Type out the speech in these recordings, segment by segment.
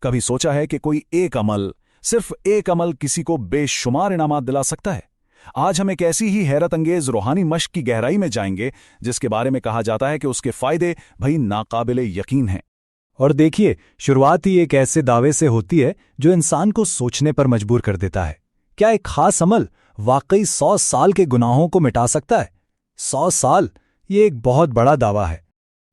कभी सोचा है कि कोई एक अमल, सिर्फ एक अमल किसी को बेशुमार इनामात दिला सकता है? आज हम एक ऐसी ही हैरत अंगेज रूहानी मश्क की गहराई में जाएंगे जिसके बारे में कहा जाता है कि उसके फायदे भाई नाकाबिले यकीन हैं। और देखिए, शुरुआत ही एक ऐसे दावे से होती है जो इंसान को सोचने पर मजबूर कर देता है। क्या एक खास अमल वाकई 100 साल के गुनाहों को मिटा सकता है? 100 साल, ये एक बहुत बड़ा दावा है।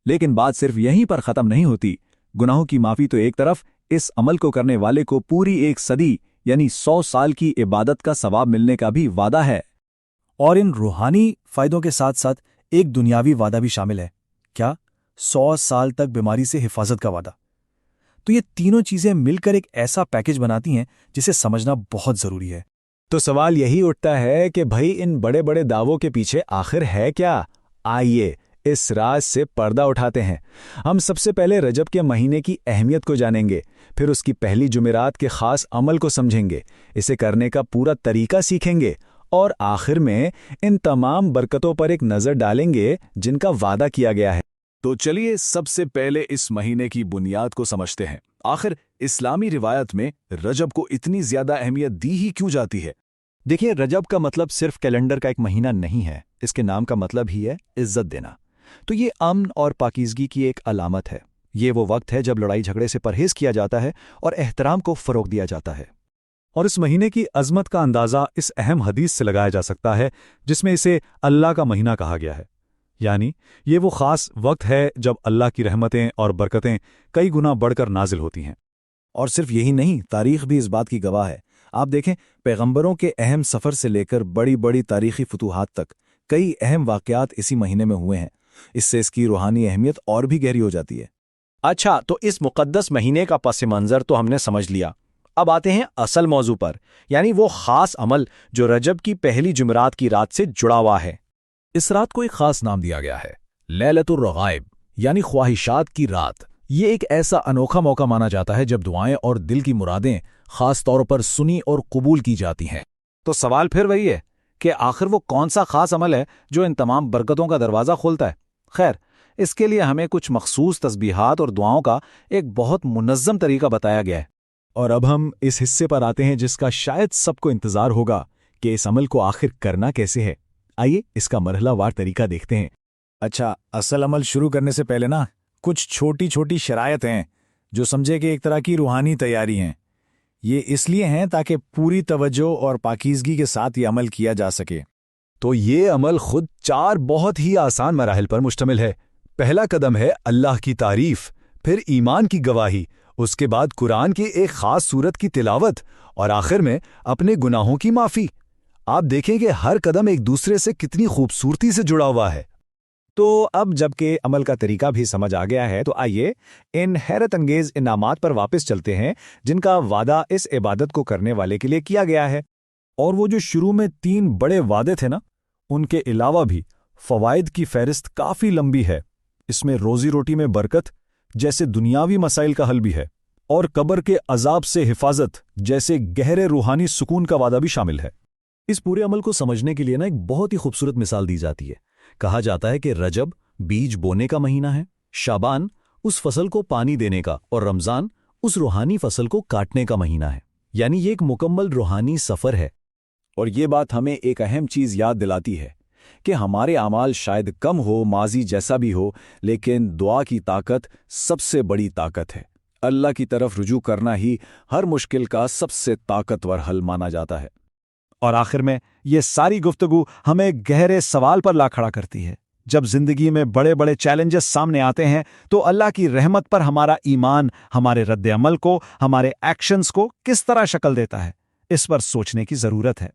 लेकिन बात सिर्फ यहीं पर खत्म नहीं होती। गुनाहों की माफी तो एक तरफ, इस अमल को करने वाले को पूरी एक सदी यानी 100 साल की इबादत का सवाब मिलने का भी वादा है। और इन रूहानी फायदों के साथ साथ एक दुनियावी वादा भी शामिल है। क्या? 100 साल तक बीमारी से हिफाजत का वादा। तो ये तीनों चीजें मिलकर एक ऐसा पैकेज बनाती हैं जिसे समझना बहुत जरूरी है। तो सवाल यही उठता है कि भाई इन बड़े बड़े दावों के पीछे आखिर है क्या? आइए इस राज से पर्दा उठाते हैं। हम सबसे पहले रजब के महीने की अहमियत को जानेंगे, फिर उसकी पहली जुमेरात के खास अमल को समझेंगे, इसे करने का पूरा तरीका सीखेंगे और आखिर में इन तमाम बरकतों पर एक नज़र डालेंगे जिनका वादा किया गया है। तो चलिए सबसे पहले इस महीने की बुनियाद को समझते हैं। आखिर इस्लामी रिवायत में रजब को इतनी ज्यादा अहमियत दी ही क्यों जाती है? देखिए, रजब का मतलब सिर्फ कैलेंडर का एक महीना नहीं है। इसके नाम का मतलब ही है इज्जत देना। तो ये अमन और पाकीज़गी की एक अलामत है। ये वो वक्त है जब लड़ाई झगड़े से परहेज किया जाता है और एहतराम को फ़रोग़ दिया जाता है। और इस महीने की अज़मत का अंदाज़ा इस अहम हदीस से लगाया जा सकता है जिसमें इसे अल्लाह का महीना कहा गया है। यानी ये वो ख़ास वक्त है जब अल्लाह की रहमतें और बरकतें कई गुना बढ़कर नाजिल होती हैं। और सिर्फ यही नहीं, तारीख भी इस बात की गवाह है। आप देखें, पैगंबरों के अहम सफ़र से लेकर बड़ी बड़ी तारीख़ी फतूहात तक कई अहम वाक़यात इसी महीने में हुए हैं। इससे इसकी रूहानी अहमियत और भी गहरी हो जाती है। अच्छा, तो इस मुक़द्दस महीने का पस मंज़र तो हमने समझ लिया। अब आते हैं असल मौजू पर, यानी वो ख़ास अमल जो रजब की पहली जुमेरात की रात से जुड़ा हुआ है। इस रात को एक खास नाम दिया गया है, लैलतुर रग़ाइब, यानी ख्वाहिशात की रात। ये एक ऐसा अनोखा मौका माना जाता है जब दुआएं और दिल की मुरादें खास तौर पर सुनी और कबूल की जाती हैं। तो सवाल फिर वही है कि आखिर वो कौन सा खास अमल है जो इन तमाम बरकतों का दरवाज़ा खोलता है? खैर, इसके लिए हमें कुछ मखसूस तस्बीहात और दुआओं का एक बहुत मुनज़्ज़म तरीका बताया गया है। और अब हम इस हिस्से पर आते हैं जिसका शायद सबको इंतज़ार होगा कि इस अमल को आखिर करना कैसे है। आइए इसका मरहलावार तरीका देखते हैं। अच्छा, असल अमल शुरू करने से पहले ना कुछ छोटी छोटी शरायत हैं जो समझे कि एक तरह की रूहानी तैयारी हैं। ये इसलिए हैं ताकि पूरी तवज्जो और पाकीज़गी के साथ ये अमल किया जा सके। तो ये अमल खुद 4 बहुत ही आसान मराहिल पर मुश्तमिल है। पहला कदम है अल्लाह की तारीफ, फिर ईमान की गवाही, उसके बाद कुरान की एक खास सूरत की तिलावत और आखिर में अपने गुनाहों की माफ़ी। आप देखें कि हर कदम एक दूसरे से कितनी खूबसूरती से जुड़ा हुआ है। तो अब जबकि अमल का तरीका भी समझ आ गया है, तो आइए इन हैरत अंगेज इनामात पर वापस चलते हैं जिनका वादा इस इबादत को करने वाले के लिए किया गया है। और वो जो शुरू में 3 बड़े वादे थे ना, उनके अलावा भी फ़वाइद की फहरिस्त काफ़ी लंबी है। इसमें रोज़ी रोटी में बरकत जैसे दुनियावी मसाइल का हल भी है, और कब्र के अजाब से हिफाजत जैसे गहरे रूहानी सुकून का वादा भी शामिल है। इस पूरे अमल को समझने के लिए ना एक बहुत ही खूबसूरत मिसाल दी जाती है। कहा जाता है कि रजब बीज बोने का महीना है, शाबान उस फसल को पानी देने का, और रमज़ान उस रूहानी फसल को काटने का महीना है। यानी ये एक मुकम्मल रूहानी सफ़र है। और ये बात हमें एक अहम चीज़ याद दिलाती है कि हमारे आमाल शायद कम हो, माजी जैसा भी हो, लेकिन दुआ की ताकत सबसे बड़ी ताकत है। अल्लाह की तरफ रुजू करना ही हर मुश्किल का सबसे ताकतवर हल माना जाता है। और आखिर में ये सारी गुफ्तगू हमें गहरे सवाल पर ला खड़ा करती है। जब जिंदगी में बड़े बड़े चैलेंजेस सामने आते हैं तो अल्लाह की रहमत पर हमारा ईमान हमारे रद्द अमल को, हमारे एक्शंस को किस तरह शक्ल देता है, इस पर सोचने की ज़रूरत है।